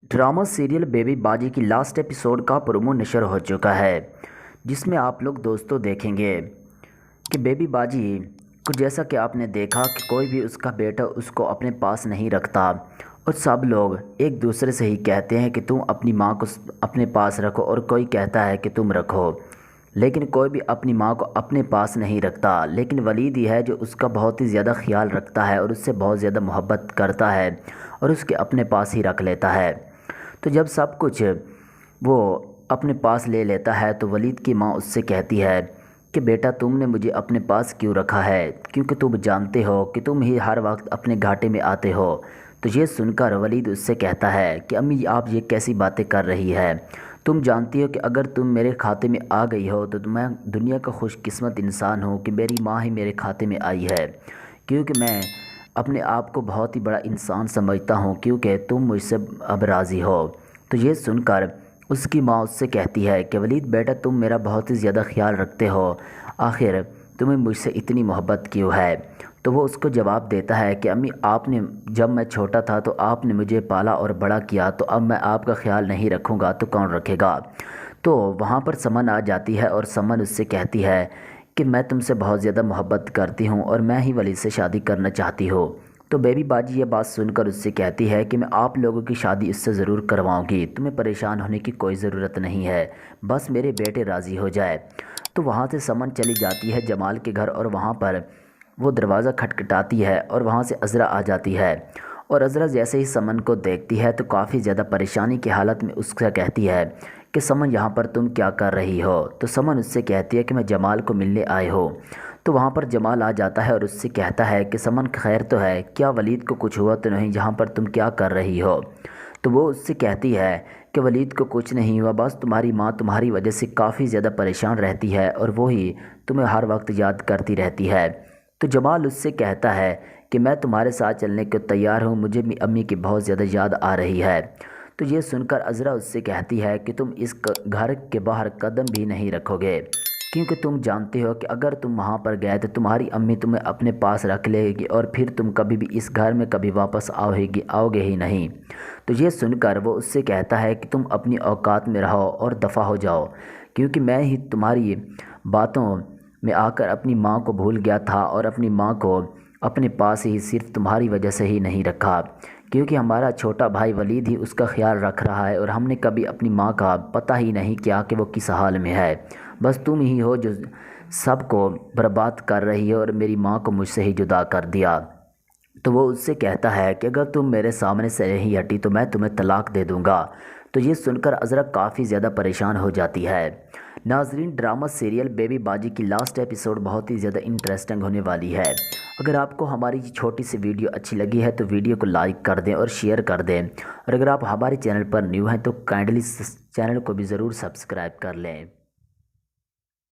Drama serial baby बाजी की last episode का प्रोमो नशर हो चुका है, जिसमें आप लोग दोस्तों देखेंगे कि बेबी बाजी को जैसा कि आपने देखा कि कोई भी उसका बेटा उसको अपने पास नहीं रखता और सब लोग एक दूसरे से ही कहते हैं कि तुम अपनी माँ को अपने पास रखो और कोई कहता है कि तुम रखो, लेकिन कोई भी अपनी माँ को अपने पास नहीं रखता। लेकिन वलीद ही है जो उसका बहुत ही ज़्यादा ख्याल रखता है और उससे बहुत ज़्यादा मोहब्बत करता है और उसके अपने पास ही रख लेता है। तो जब सब कुछ वो अपने पास ले लेता है तो वलीद की माँ उससे कहती है कि बेटा तुमने मुझे अपने पास क्यों रखा है, क्योंकि तुम जानते हो कि तुम ही हर वक्त अपने घाटे में आते हो। तो ये सुनकर वलीद उससे कहता है कि अम्मी आप ये कैसी बातें कर रही है, तुम जानती हो कि अगर तुम मेरे खाते में आ गई हो तो मैं दुनिया का खुशकिस्मत इंसान हूँ कि मेरी माँ ही मेरे खाते में आई है, क्योंकि मैं अपने आप को बहुत ही बड़ा इंसान समझता हूँ क्योंकि तुम मुझसे अब राज़ी हो। तो ये सुनकर उसकी माँ उससे कहती है कि वलीद बेटा तुम मेरा बहुत ही ज़्यादा ख्याल रखते हो, आखिर तुम्हें मुझसे इतनी मोहब्बत क्यों है। तो वो उसको जवाब देता है कि अम्मी आपने जब मैं छोटा था तो आपने मुझे पाला और बड़ा किया, तो अब मैं आपका ख्याल नहीं रखूँगा तो कौन रखेगा। तो वहाँ पर समन आ जाती है और समन उससे कहती है कि मैं तुमसे बहुत ज़्यादा मोहब्बत करती हूँ और मैं ही वलीद से शादी करना चाहती हूँ। तो बेबी बाजी ये बात सुनकर उससे कहती है कि मैं आप लोगों की शादी इससे ज़रूर करवाऊँगी, तुम्हें परेशान होने की कोई ज़रूरत नहीं है, बस मेरे बेटे राज़ी हो जाए। तो वहाँ से समन चली जाती है जमाल के घर और वहाँ पर वो दरवाज़ा खटखटाती है और वहाँ से अज़रा आ जाती है। और अज़रा जैसे ही समन को देखती है तो काफ़ी ज़्यादा परेशानी की हालत में उससे कहती है कि समन यहाँ पर तुम क्या कर रही हो। तो समन उससे कहती है कि मैं जमाल को मिलने आए हो। तो वहाँ पर जमाल आ जाता है और उससे कहता है कि समन खैर तो है, क्या वलीद को कुछ हुआ तो नहीं, यहाँ पर तुम क्या कर रही हो। तो वो उससे कहती है कि वलीद को कुछ नहीं हुआ, बस तुम्हारी माँ तुम्हारी वजह से काफ़ी ज़्यादा परेशान रहती है और वो ही तुम्हें हर वक्त याद करती रहती है। तो जमाल उससे कहता है कि मैं तुम्हारे साथ चलने को तैयार हूँ, मुझे भी अम्मी की बहुत ज़्यादा याद आ रही है। तो ये सुनकर अज़रा उससे कहती है कि तुम इस घर के बाहर कदम भी नहीं रखोगे, क्योंकि तुम जानते हो कि अगर तुम वहाँ पर गए तो तुम्हारी अम्मी तुम्हें अपने पास रख लेगी और फिर तुम कभी भी इस घर में कभी वापस आओगे ही नहीं। तो ये सुनकर वो उससे कहता है कि तुम अपनी औकात में रहो और दफ़ा हो जाओ, क्योंकि मैं ही तुम्हारी बातों में आकर अपनी माँ को भूल गया था और अपनी माँ को अपने पास ही सिर्फ तुम्हारी वजह से ही नहीं रखा, क्योंकि हमारा छोटा भाई वलीद ही उसका ख्याल रख रहा है और हमने कभी अपनी माँ का पता ही नहीं किया कि वो किस हाल में है। बस तुम ही हो जो सबको बर्बाद कर रही हो और मेरी माँ को मुझसे ही जुदा कर दिया। तो वो उससे कहता है कि अगर तुम मेरे सामने से नहीं हटी तो मैं तुम्हें तलाक दे दूँगा। तो ये सुनकर अज़रा काफ़ी ज़्यादा परेशान हो जाती है। नाजरीन, ड्रामा सीरियल बेबी बाजी की लास्ट एपिसोड बहुत ही ज़्यादा इंटरेस्टिंग होने वाली है। अगर आपको हमारी ये छोटी सी वीडियो अच्छी लगी है तो वीडियो को लाइक कर दें और शेयर कर दें, और अगर आप हमारे चैनल पर न्यू हैं तो काइंडली चैनल को भी ज़रूर सब्सक्राइब कर लें।